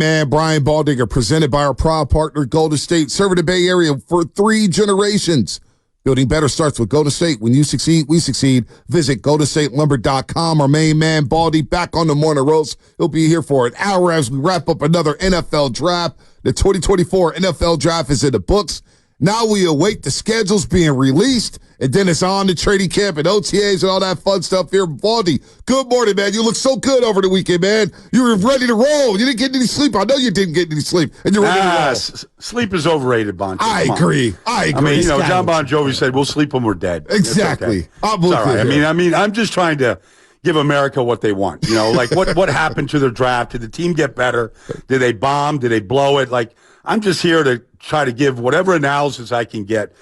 Man, Brian Baldinger, presented by our proud partner, Golden State, serving the Bay Area for 3 generations. Building better starts with Golden State. When you succeed, we succeed. Visit GoldenStateLumber.com. Our main man, Baldy, back on the morning roast. He'll be here for an hour as we wrap up another NFL draft. The 2024 NFL draft is in the books. Now we await the schedules being released, and then it's on to training camp and OTAs and all that fun stuff here. Baldy, good morning, man. You look so good over the weekend, man. You were ready to roll. You didn't get any sleep. I know you didn't get any sleep, and you're ready to roll. Sleep is overrated, Bon. I agree. I mean, John Bon Jovi said, we'll sleep when we're dead. Exactly. Okay. I'm with you. I mean, I'm just trying to give America what they want. You know, like what happened to their draft? Did the team get better? Did they bomb? Did they blow it? Like, I'm just here to try to give whatever analysis I can get.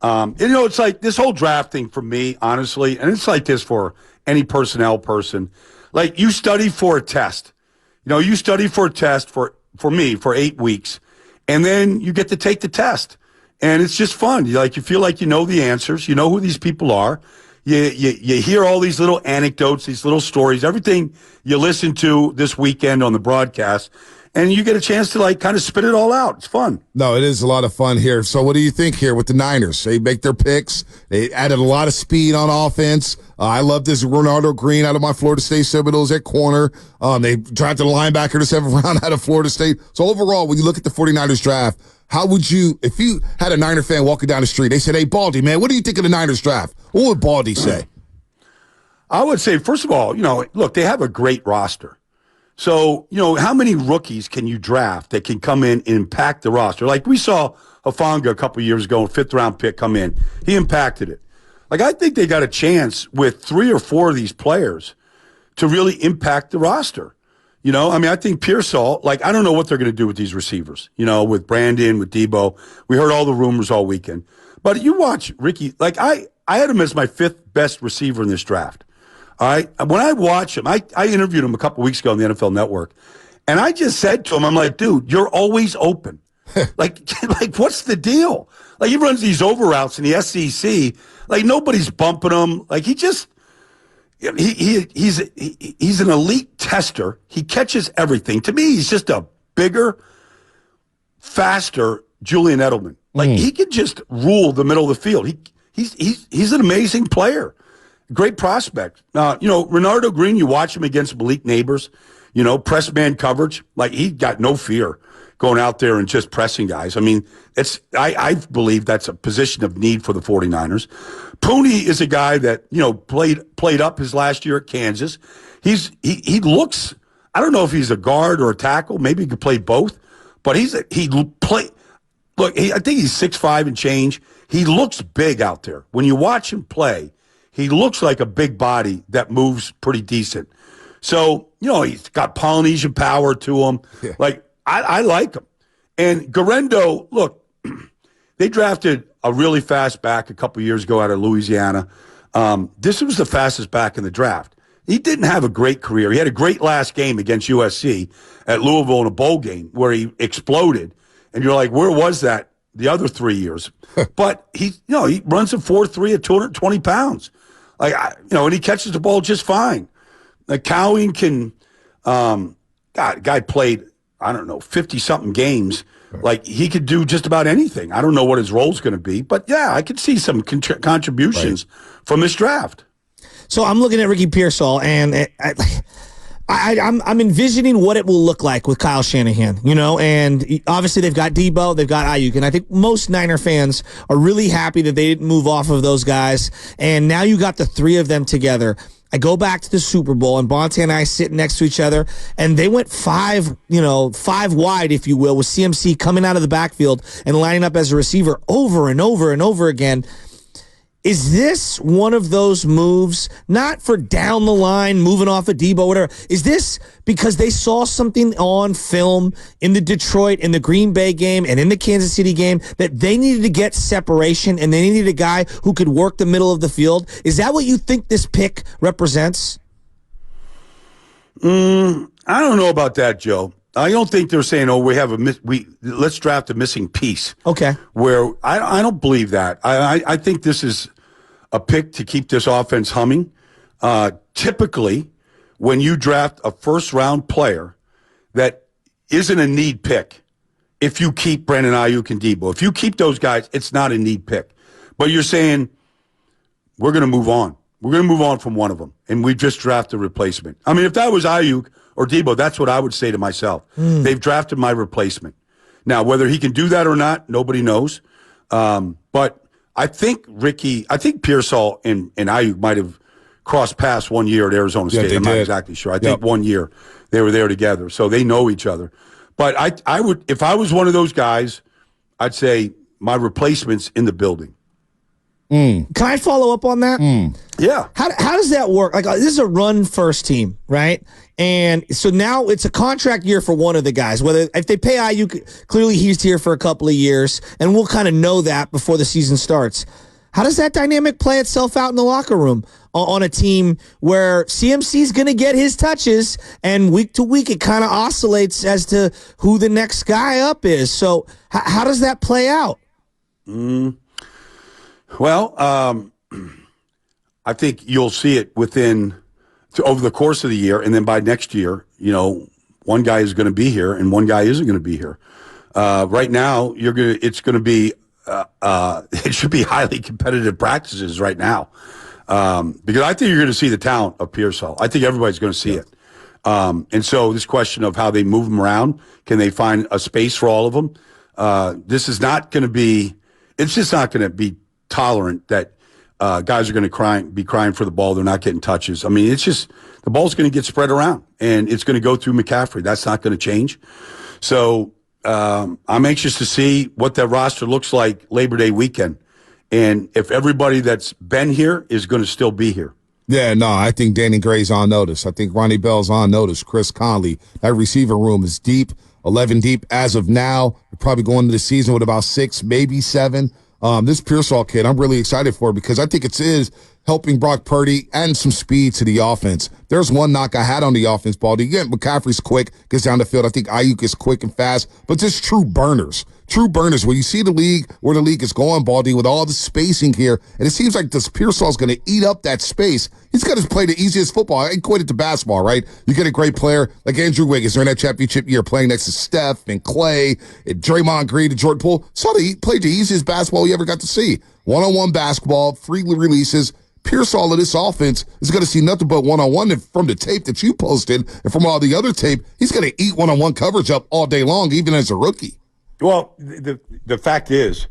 It's like this whole draft thing for me, honestly, and it's like this for any personnel person. Like, you study for a test. You study for a test for me for 8 weeks, and then you get to take the test. And it's just fun. You feel like you know the answers. You know who these people are. You hear all these little anecdotes, these little stories, everything you listen to this weekend on the broadcast. And you get a chance to, kind of spit it all out. It's fun. No, it is a lot of fun here. So what do you think here with the Niners? They make their picks. They added a lot of speed on offense. I love this Ronaldo Green out of my Florida State Seminoles at corner. They drafted a linebacker the 7th round out of Florida State. So overall, when you look at the 49ers draft, how would you, if you had a Niner fan walking down the street, they said, hey, Baldy, man, what do you think of the Niners draft? What would Baldy say? I would say, first of all, look, they have a great roster. So, how many rookies can you draft that can come in and impact the roster? Like, we saw Hufanga a couple years ago, a 5th-round pick come in. He impacted it. I think they got a chance with 3 or 4 of these players to really impact the roster. I think Piol, I don't know what they're going to do with these receivers, with Brandon, with Deebo. We heard all the rumors all weekend. But you watch Ricky, I had him as my 5th best receiver in this draft. All right. When I watch him, I interviewed him a couple weeks ago on the NFL Network, and I just said to him, I'm like, dude, you're always open. like, what's the deal? He runs these over routes in the SEC. Nobody's bumping him. He's an elite tester. He catches everything. To me, he's just a bigger, faster Julian Edelman. He can just rule the middle of the field. He's an amazing player. Great prospect. Ronaldo Green, you watch him against Malik Neighbors, press man coverage. He got no fear going out there and just pressing guys. I mean, I believe that's a position of need for the 49ers. Pooney is a guy that, played up his last year at Kansas. He looks, I don't know if he's a guard or a tackle. Maybe he could play both, but I think he's 6'5" and change. He looks big out there. When you watch him play, he looks like a big body that moves pretty decent. So, he's got Polynesian power to him. Yeah. I like him. And Garendo, look, they drafted a really fast back a couple years ago out of Louisiana. This was the fastest back in the draft. He didn't have a great career. He had a great last game against USC at Louisville in a bowl game where he exploded. And you're like, where was that the other 3 years? But he runs a 4.3 at 220 pounds. And he catches the ball just fine. Cowing can, guy played, 50-something games. He could do just about anything. I don't know what his role's going to be. But, yeah, I could see some contributions from this draft. So I'm looking at Ricky Pearsall, and I'm envisioning what it will look like with Kyle Shanahan, and obviously they've got Deebo, they've got Aiyuk, and I think most Niner fans are really happy that they didn't move off of those guys, and now you got the 3 of them together. I go back to the Super Bowl, and Bonte and I sitting next to each other, and they went 5 wide, if you will, with CMC coming out of the backfield and lining up as a receiver over and over and over again. Is this one of those moves, not for down the line, moving off of Deebo, whatever? Is this because they saw something on film in the Detroit, in the Green Bay game, and in the Kansas City game that they needed to get separation and they needed a guy who could work the middle of the field? Is that what you think this pick represents? I don't know about that, Joe. I don't think they're saying, let's draft a missing piece. Okay. Where I don't believe that. I think this is a pick to keep this offense humming. Typically, when you draft a first-round player that isn't a need pick if you keep Brandon Aiyuk and Deebo. If you keep those guys, it's not a need pick. But you're saying, we're going to move on. We're going to move on from one of them, and we just drafted a replacement. I mean, if that was Aiyuk or Deebo, that's what I would say to myself. They've drafted my replacement. Now, whether he can do that or not, nobody knows. But I think Pearsall and Aiyuk might have crossed paths 1 year at Arizona State. I'm not exactly sure. I think 1 year they were there together, so they know each other. But I would, if I was one of those guys, I'd say my replacement's in the building. Can I follow up on that? Yeah. How does that work? Like, this is a run-first team, right? And so now it's a contract year for one of the guys. Whether if they pay Aiyuk, clearly he's here for a couple of years, and we'll kind of know that before the season starts. How does that dynamic play itself out in the locker room on a team where CMC's going to get his touches, and week to week it kind of oscillates as to who the next guy up is? So how does that play out? Well, I think you'll see it over the course of the year, and then by next year, one guy is going to be here and one guy isn't going to be here. Right now, it should be highly competitive practices right now, because I think you're going to see the talent of Pearsall. I think everybody's going to see it, and so this question of how they move them around, can they find a space for all of them? This is not going to be. It's just not going to be tolerant that guys are going to be crying for the ball. They're not getting touches. I mean, it's just the ball's going to get spread around, and it's going to go through McCaffrey. That's not going to change. So I'm anxious to see what that roster looks like Labor Day weekend, and if everybody that's been here is going to still be here. Yeah, no, I think Danny Gray's on notice. I think Ronnie Bell's on notice. Chris Conley. That receiver room is deep, 11 deep as of now. We're probably going into the season with about 6, maybe 7. This Pearsall kid, I'm really excited for because I think it is helping Brock Purdy and some speed to the offense. There's one knock I had on the offense, Baldy. Again, McCaffrey's quick, gets down the field. I think Aiyuk is quick and fast, but just true burners. True burners. When you see the league, where the league is going, Baldy, with all the spacing here, and it seems like this Pearsall's going to eat up that space. He's going to play the easiest football. I equate it to basketball, right? You get a great player like Andrew Wiggins during that championship year playing next to Steph and Clay and Draymond Green and Jordan Poole. He played the easiest basketball you ever got to see. One-on-one basketball, free releases. Pearsall of this offense is going to see nothing but one-on-one from the tape that you posted and from all the other tape. He's going to eat one-on-one coverage up all day long, even as a rookie. Well, the fact is,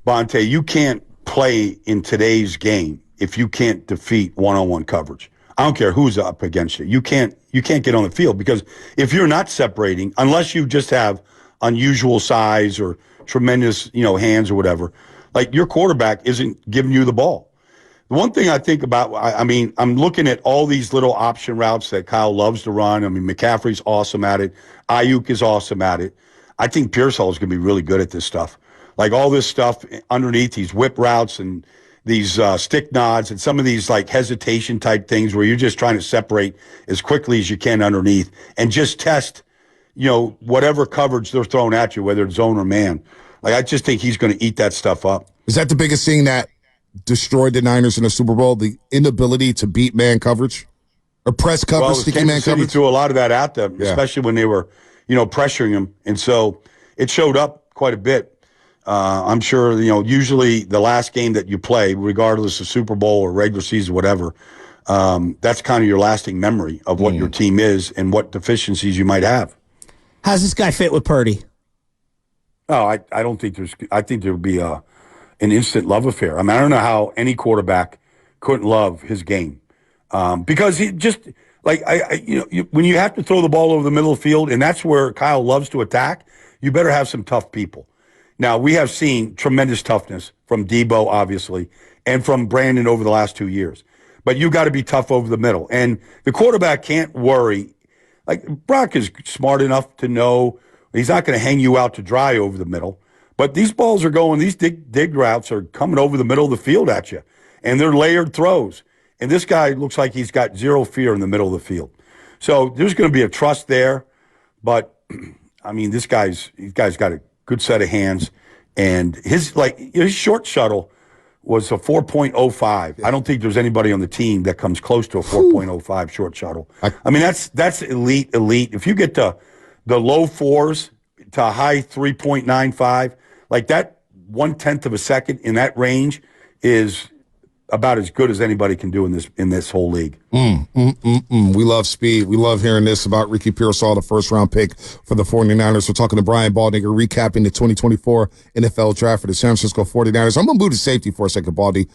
Bonte, you can't play in today's game if you can't defeat one-on-one coverage. I don't care who's up against you. You can't get on the field because if you're not separating, unless you just have unusual size or tremendous, hands or whatever, like your quarterback isn't giving you the ball. The one thing I think about, I'm looking at all these little option routes that Kyle loves to run. I mean, McCaffrey's awesome at it. Aiyuk is awesome at it. I think Pearsall is going to be really good at this stuff. Like all this stuff underneath, these whip routes and these stick nods and some of these like hesitation type things where you're just trying to separate as quickly as you can underneath and just test, whatever coverage they're throwing at you, whether it's zone or man. Like, I just think he's going to eat that stuff up. Is that the biggest thing that destroyed the Niners in the Super Bowl, the inability to beat man coverage or press coverage, sticky man coverage? Threw a lot of that at them, especially when they were, pressuring him. And so it showed up quite a bit. I'm sure, usually the last game that you play, regardless of Super Bowl or regular season, whatever, that's kind of your lasting memory of what your team is and what deficiencies you might have. How's this guy fit with Purdy? Oh, I don't think I think there would be an instant love affair. I mean, I don't know how any quarterback couldn't love his game. Because he just, like, when you have to throw the ball over the middle of the field, and that's where Kyle loves to attack, you better have some tough people. Now, we have seen tremendous toughness from Deebo, obviously, and from Brandon over the last 2 years. But you got to be tough over the middle. And the quarterback can't worry. Like, Brock is smart enough to know he's not going to hang you out to dry over the middle. But these balls are going, these dig routes are coming over the middle of the field at you. And they're layered throws. And this guy looks like he's got zero fear in the middle of the field. So there's going to be a trust there. But, I mean, this guy's got a good set of hands. And his short shuttle was a 4.05. I don't think there's anybody on the team that comes close to a 4.05 short shuttle. I mean, that's elite. If you get to the low fours to high 3.95, like that 1/10 of a second in that range is about as good as anybody can do in this whole league. We love speed. We love hearing this about Ricky Pearsall, the first-round pick for the 49ers. We're talking to Brian Baldinger, recapping the 2024 NFL Draft for the San Francisco 49ers. I'm going to move to safety for a second, Baldy.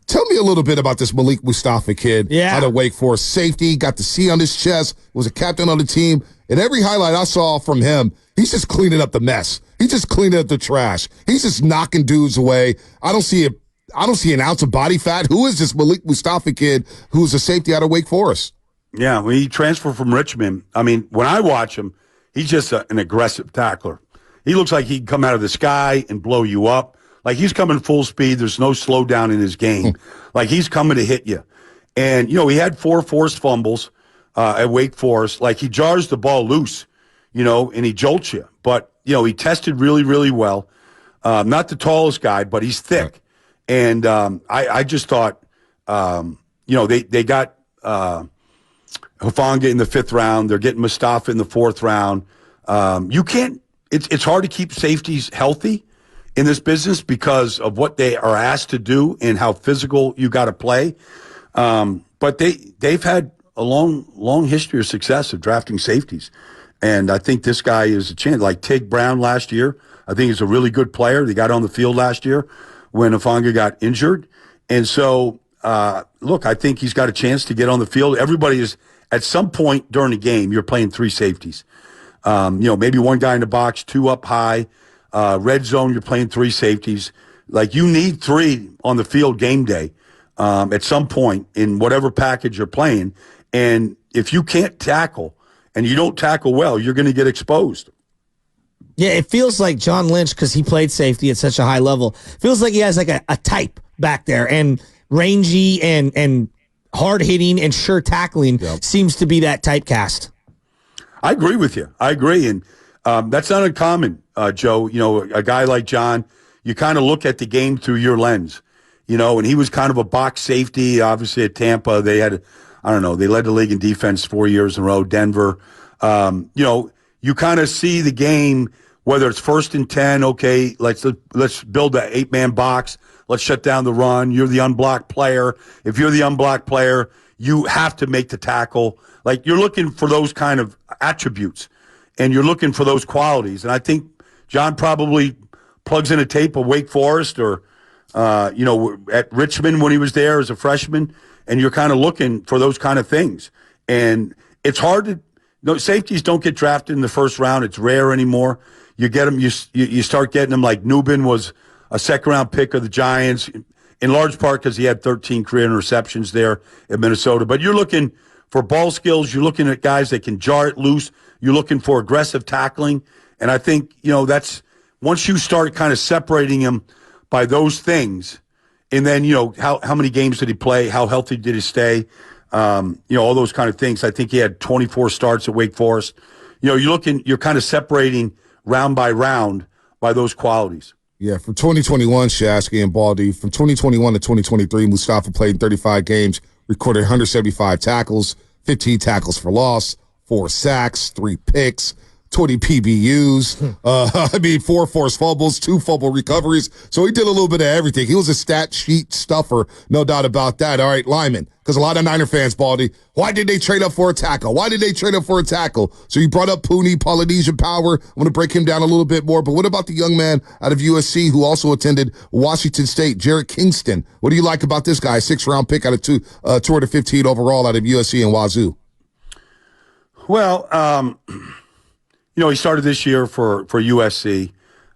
Tell me a little bit about this Malik Mustafa kid out of Wake Forest. Safety, got the C on his chest, was a captain on the team. And every highlight I saw from him, he's just cleaning up the mess. He's just cleaning up the trash. He's just knocking dudes away. I don't see an ounce of body fat. Who is this Malik Mustafa kid who's a safety out of Wake Forest? Yeah, when he transferred from Richmond, I mean, when I watch him, he's just an aggressive tackler. He looks like he'd come out of the sky and blow you up. Like he's coming full speed. There's no slowdown in his game. Like he's coming to hit you. And, he had 4 forced fumbles at Wake Forest. Like he jars the ball loose, and he jolts you. But, he tested really, really well. Not the tallest guy, but he's thick. And I just thought, they got Hufanga in the 5th round. They're getting Mustafa in the 4th round. It's hard to keep safeties healthy in this business because of what they are asked to do and how physical you got to play. But they've had a long history of success of drafting safeties. And I think this guy is a chance. Like Tig Brown last year, I think he's a really good player. They got on the field last year when Hufanga got injured. And so, look, I think he's got a chance to get on the field. Everybody is, at some point during the game, you're playing 3 safeties. Maybe 1 guy in the box, 2 up high. Red zone, you're playing 3 safeties. Like you need 3 on the field game day at some point in whatever package you're playing. And if you can't tackle and you don't tackle well, you're going to get exposed. Yeah, it feels like John Lynch, because he played safety at such a high level, feels like he has like a type back there, and rangy and hard hitting and sure tackling seems to be that typecast. I agree with you. I agree. And that's not uncommon, Joe. A guy like John, you kind of look at the game through your lens, and he was kind of a box safety. Obviously at Tampa, they had, they led the league in defense 4 years in a row. Denver, you kind of see the game, whether it's 1st and 10, okay, let's build that 8-man box. Let's shut down the run. You're the unblocked player. If you're the unblocked player, you have to make the tackle. Like you're looking for those kind of attributes, and you're looking for those qualities. And I think John probably plugs in a tape of Wake Forest or, at Richmond when he was there as a freshman, and you're kind of looking for those kind of things. And it's hard to, safeties don't get drafted in the 1st round. It's rare anymore. You get them, you start getting them like Nubin was a 2nd-round pick of the Giants, in large part because he had 13 career interceptions there in Minnesota. But you're looking for ball skills. You're looking at guys that can jar it loose. You're looking for aggressive tackling. And I think, that's once you start kind of separating him by those things, and then, how many games did he play? How healthy did he stay? All those kind of things. I think he had 24 starts at Wake Forest. You're kind of separating round by round by those qualities. Yeah, from 2021, Shasky and Baldy, from 2021 to 2023, Mustafa played in 35 games, recorded 175 tackles, 15 tackles for loss, 4 sacks, 3 picks, 20 PBUs, 4 forced fumbles, 2 fumble recoveries. So he did a little bit of everything. He was a stat sheet stuffer, no doubt about that. All right, Lyman, because a lot of Niner fans, Baldy, why did they trade up for a tackle? Why did they trade up for a tackle? So you brought up Pooney, Polynesian Power. I'm going to break him down a little bit more. But what about the young man out of USC who also attended Washington State, Jerrick Kingston? What do you like about this guy? 6th-round pick out of 215 overall out of USC and Wazoo. Well, he started this year for USC.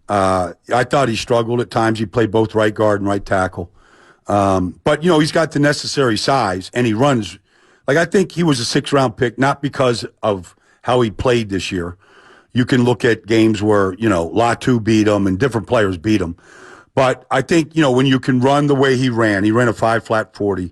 I thought he struggled at times. He played both right guard and right tackle. But, he's got the necessary size, and he runs. Like, I think he was a 6th-round pick, not because of how he played this year. You can look at games where, Latu beat him and different players beat him. But I think, when you can run the way he ran a 5-flat 40. He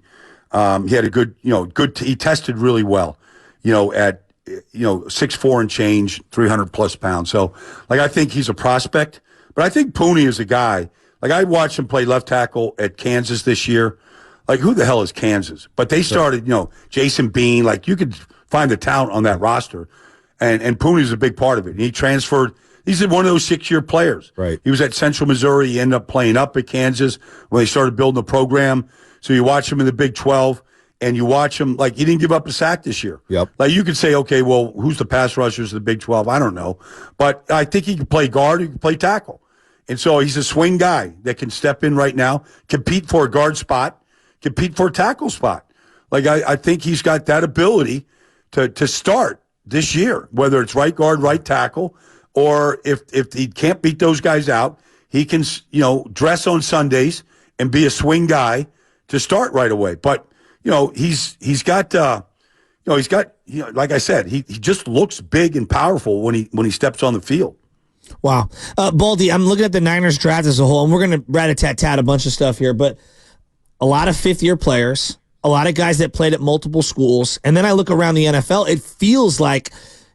had a good, he tested really well, at 6'4" and change, 300+ pounds. So, I think he's a prospect. But I think Pooney is a guy. I watched him play left tackle at Kansas this year. Who the hell is Kansas? But they started, Jason Bean. You could find the talent on that roster. And Pooney's a big part of it. He transferred. He's one of those 6-year players. Right. He was at Central Missouri. He ended up playing up at Kansas when they started building the program. So you watch him in the Big 12, and you watch him, like, he didn't give up a sack this year. Yep. Like, you could say, okay, well, who's the pass rushers of the Big 12? I don't know. But I think he can play guard. He can play tackle. And so he's a swing guy that can step in right now, compete for a guard spot, compete for a tackle spot. Like, I think he's got that ability to start this year, whether it's right guard, right tackle, or if he can't beat those guys out, he can, dress on Sundays and be a swing guy to start right away. But, he's got, like I said, he just looks big and powerful when he steps on the field. Wow. Baldy, I'm looking at the Niners draft as a whole, and we're going to rat-a-tat-tat a bunch of stuff here, but a lot of fifth-year players, a lot of guys that played at multiple schools, and then I look around the NFL, it feels like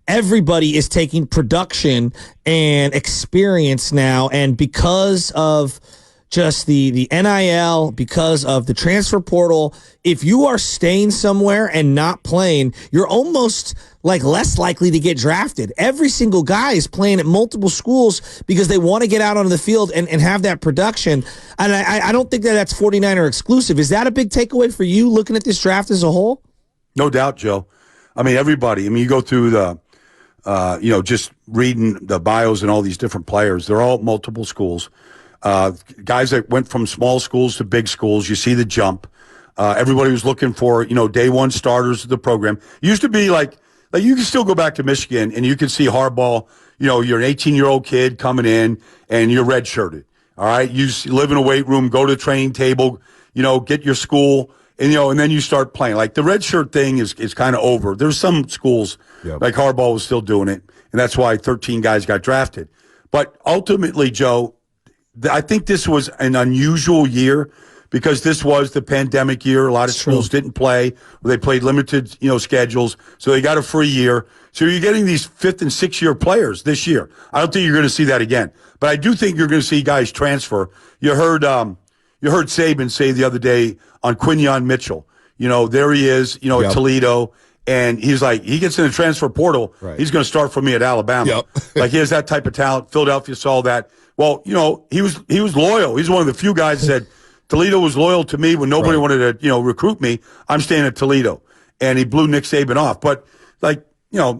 everybody is taking production and experience now, and because of just the NIL, because of the transfer portal, if you are staying somewhere and not playing, you're almost like less likely to get drafted. Every single guy is playing at multiple schools because they want to get out onto the field and have that production. And I don't think that's 49er exclusive. Is that a big takeaway for you looking at this draft as a whole? No doubt, Joe. I mean, everybody. I mean, you go through the, just reading the bios and all these different players. They're all multiple schools. Guys that went from small schools to big schools. You see the jump. Everybody was looking for, day one starters of the program. It used to be like you can still go back to Michigan and you can see Harbaugh, you're an 18-year-old kid coming in and you're redshirted. All right. You live in a weight room, go to the training table, get your school and, and then you start playing. Like the redshirt thing is kind of over. There's some schools like Harbaugh was still doing it. And that's why 13 guys got drafted. But ultimately, Joe, I think this was an unusual year because this was the pandemic year. A lot of schools didn't play. They played limited, schedules. So they got a free year. So you're getting these 5th and 6th year players this year. I don't think you're going to see that again. But I do think you're going to see guys transfer. You heard Saban say the other day on Quinyon Mitchell, there he is, at Toledo. And he's like, he gets in the transfer portal. Right. He's going to start for me at Alabama. Yep. Like he has that type of talent. Philadelphia saw that. Well, he was loyal. He's one of the few guys that said Toledo was loyal to me when nobody wanted to, recruit me. I'm staying at Toledo. And he blew Nick Saban off. But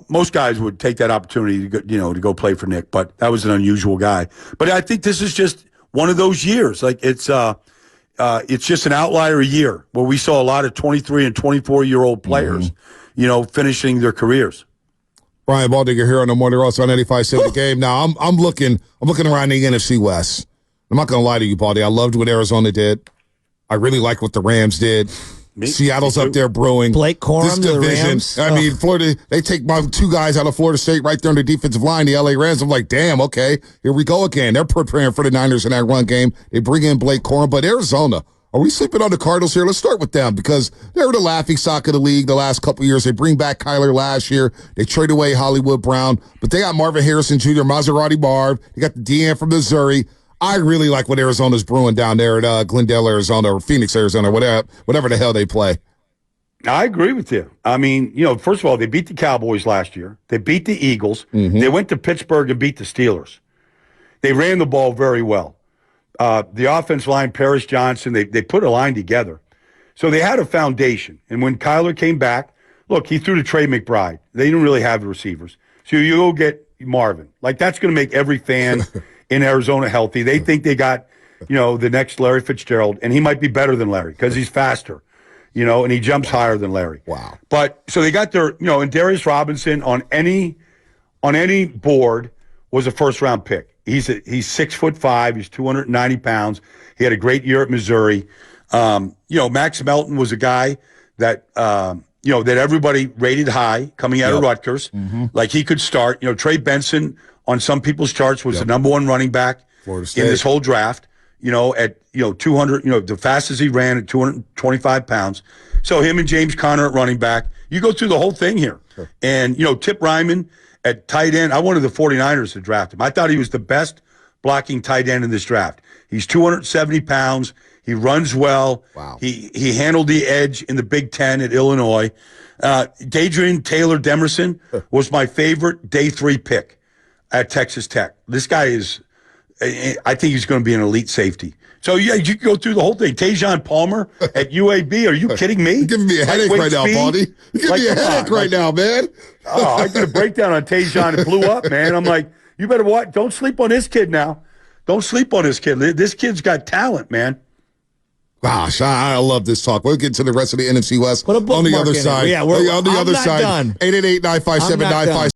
most guys would take that opportunity to go, to go play for Nick. But that was an unusual guy. But I think this is just one of those years. Like it's just an outlier year where we saw a lot of 23 and 24-year-old players, finishing their careers. Brian Baldinger here on the Morning Roast on 95.7 The Game. Now I'm looking around the NFC West. I'm not going to lie to you, Baldy. I loved what Arizona did. I really like what the Rams did. Seattle's up there brewing. Blake Corum to the Rams. I mean, Florida, they take my 2 guys out of Florida State right there on the defensive line, the LA Rams. I'm like, damn, okay, here we go again. They're preparing for the Niners in that run game. They bring in Blake Corum. But Arizona, are we sleeping on the Cardinals here? Let's start with them because they were the laughingstock of the league the last couple of years. They bring back Kyler last year. They trade away Hollywood Brown. But they got Marvin Harrison Jr., Maserati Marv. They got the DN from Missouri. I really like what Arizona's brewing down there at Glendale, Arizona, or Phoenix, Arizona, whatever the hell they play. I agree with you. I mean, first of all, they beat the Cowboys last year. They beat the Eagles. Mm-hmm. They went to Pittsburgh and beat the Steelers. They ran the ball very well. The offensive line, Paris Johnson, they put a line together. So they had a foundation. And when Kyler came back, look, he threw to Trey McBride. They didn't really have the receivers. So you go get Marvin. Like, that's going to make every fan in Arizona healthy. They think they got, the next Larry Fitzgerald, and he might be better than Larry because he's faster, and he jumps higher than Larry. Wow. But so they got their, and Darius Robinson on any board was a first-round pick. He's 6'5", he's 290 pounds. He had a great year at Missouri. Max Melton was a guy that that everybody rated high coming out of Rutgers. Mm-hmm. Like he could start. Trey Benson on some people's charts was the number 1 running back in this whole draft. At 200, the fastest he ran at 225 pounds. So him and James Conner at running back. You go through the whole thing here. Sure. And Tip Ryman at tight end. I wanted the 49ers to draft him. I thought he was the best blocking tight end in this draft. He's 270 pounds. He runs well. Wow. He handled the edge in the Big Ten at Illinois. Dadrian Taylor Demerson was my favorite day 3 pick at Texas Tech. This guy is, I think he's going to be an elite safety. So, yeah, you can go through the whole thing. Tajon Palmer at UAB. Are you kidding me? You're giving me a headache right now, Baldy. You're giving me a headache right now, man. Oh, I got a breakdown on Tajon. It blew up, man. I'm like, you better watch. Don't sleep on this kid now. Don't sleep on this kid. This kid's got talent, man. Gosh, I love this talk. We'll get to the rest of the NFC West Put a bookmark on the other in it. side. Yeah, on the other I'm not side. done. 888-957-95.